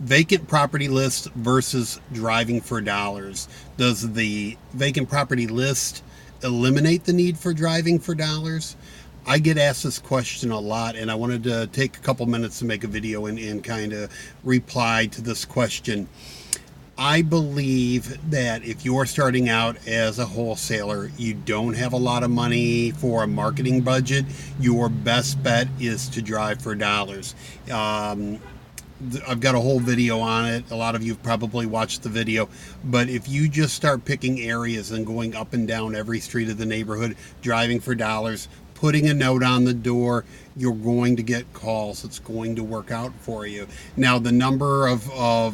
Vacant property list versus driving for dollars. Does the vacant property list eliminate the need for driving for dollars? I get asked this question a lot, and I wanted to take a couple minutes to make a video and kind of reply to this question. I believe that if you're starting out as a wholesaler, you don't have a lot of money for a marketing budget, your best bet is to drive for dollars. I've got a whole video on it. A lot of you have probably watched the video. But if you just start picking areas and going up and down every street of the neighborhood, driving for dollars, putting a note on the door, you're going to get calls. It's going to work out for you. Now, the number of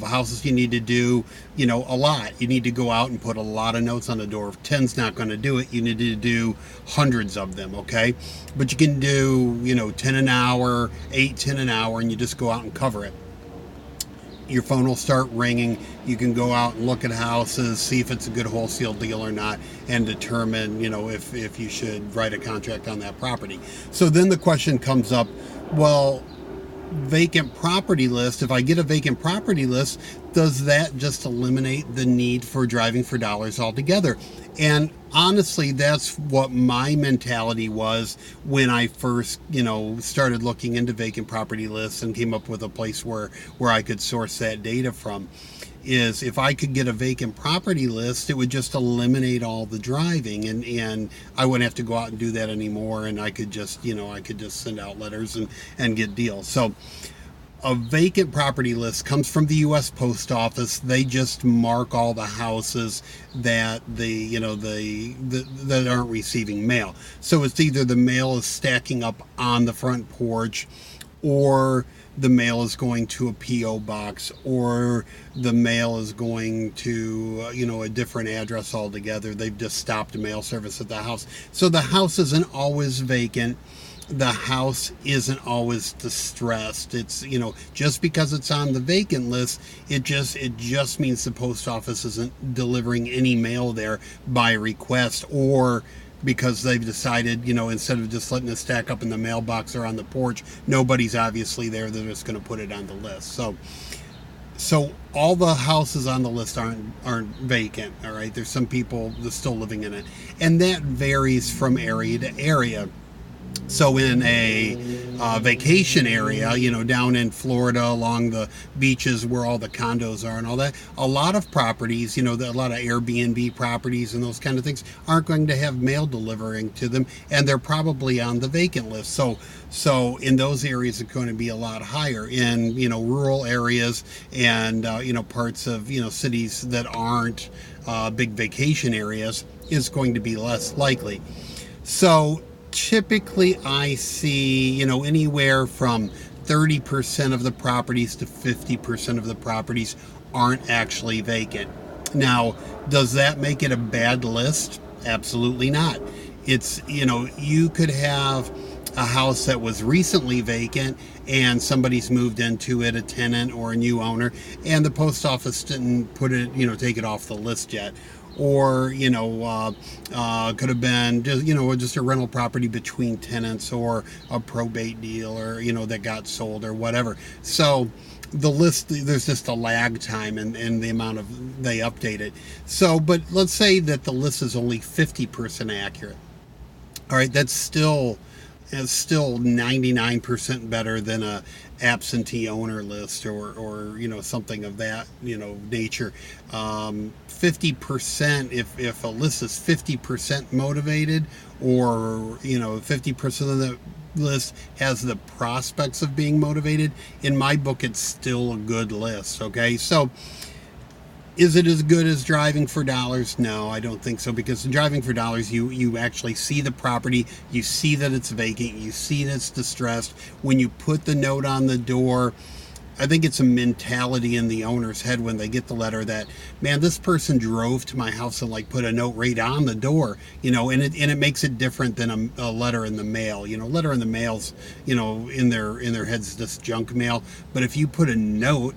houses you need to do, a lot. You need to go out and put a lot of notes on the door. 10's not going to do it. You need to do hundreds of them, okay? But you can do, 10 an hour, 8, 10 an hour, and you just go out and cover it. Your phone will start ringing. You can go out and look at houses, see if it's a good wholesale deal or not, and determine, if you should write a contract on that property. So then the question comes up, well, vacant property list, if I get a vacant property list, does that just eliminate the need for driving for dollars altogether? And honestly, that's what my mentality was when I first, started looking into vacant property lists and came up with a place where I could source that data from. Is if I could get a vacant property list, it would just eliminate all the driving, and I wouldn't have to go out and do that anymore, and I could just send out letters and get deals. So a vacant property list comes from the U.S. Post Office. They just mark all the houses that that aren't receiving mail. So it's either the mail is stacking up on the front porch, or the mail is going to a P.O. box, or the mail is going to, a different address altogether. They've just stopped mail service at the house. So the house isn't always vacant. The house isn't always distressed. It's, just because it's on the vacant list, it just means the post office isn't delivering any mail there by request, or because they've decided, instead of just letting it stack up in the mailbox or on the porch, nobody's obviously there, they're just going to put it on the list. So all the houses on the list aren't vacant, all right? There's some people that's still living in it. And that varies from area to area. So in a vacation area, down in Florida along the beaches where all the condos are and all that, a lot of properties, a lot of Airbnb properties and those kind of things aren't going to have mail delivering to them, and they're probably on the vacant list. So in those areas, it's going to be a lot higher. In, rural areas and, parts of, cities that aren't big vacation areas, is going to be less likely. So typically I see, anywhere from 30% of the properties to 50% of the properties aren't actually vacant. Now, does that make it a bad list? Absolutely not. It's, you could have a house that was recently vacant and somebody's moved into it, a tenant or a new owner, and the post office didn't put it, take it off the list yet. Or, could have been just a rental property between tenants, or a probate deal, or, that got sold or whatever. So the list, there's just a lag time in the amount of they update it. So, but let's say that the list is only 50% accurate. All right, that's still 99% better than a absentee owner list or something of that nature. 50%, if a list is 50% motivated, or 50% of the list has the prospects of being motivated, in my book it's still a good list. Okay, so is it as good as driving for dollars? No, I don't think so, because in driving for dollars, you actually see the property, you see that it's vacant, you see that it's distressed. When you put the note on the door, I think it's a mentality in the owner's head when they get the letter that, man, this person drove to my house and put a note right on the door, and it makes it different than a letter in the mail. Letter in the mail's, in their heads, this junk mail. But if you put a note,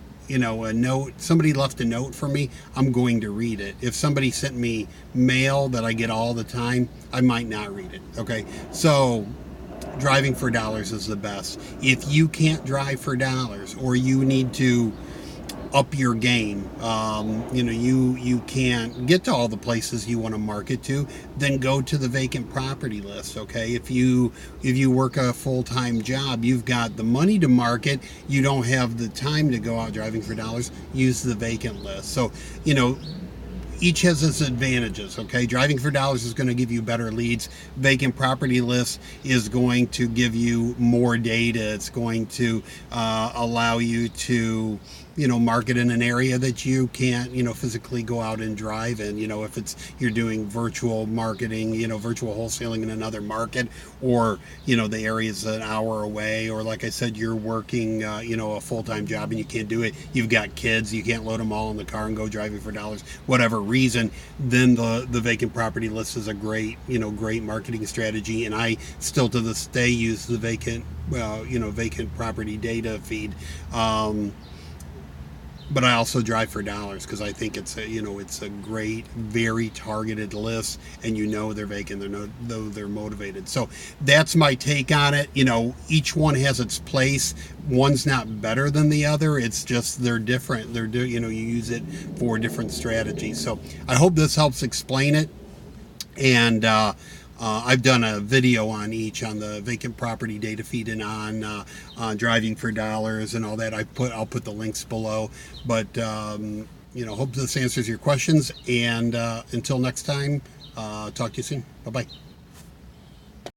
somebody left a note for me, I'm going to read it. If somebody sent me mail that I get all the time, I might not read it. Okay, so driving for dollars is the best. If you can't drive for dollars, or you need to up your game. You can't get to all the places you want to market to, then go to the vacant property list. Okay, if you work a full-time job, you've got the money to market, you don't have the time to go out driving for dollars, use the vacant list. So each has its advantages. Okay, driving for dollars is going to give you better leads. Vacant property list is going to give you more data. It's going to allow you to market in an area that you can't physically go out and drive in. If you're doing virtual marketing, virtual wholesaling in another market, or the area's an hour away, or like I said, you're working a full-time job and you can't do it, you've got kids, you can't load them all in the car and go driving for dollars, whatever reason, then the vacant property list is a great marketing strategy. And I still to this day use the vacant property data feed. But I also drive for dollars because I think it's a great, very targeted list, and they're vacant, they're motivated. So that's my take on it. Each one has its place. One's not better than the other. It's just they're different. You use it for different strategies. So I hope this helps explain it. And I've done a video on each, on the vacant property data feed and on driving for dollars and all that. I'll put the links below. But hope this answers your questions. And until next time, talk to you soon. Bye bye.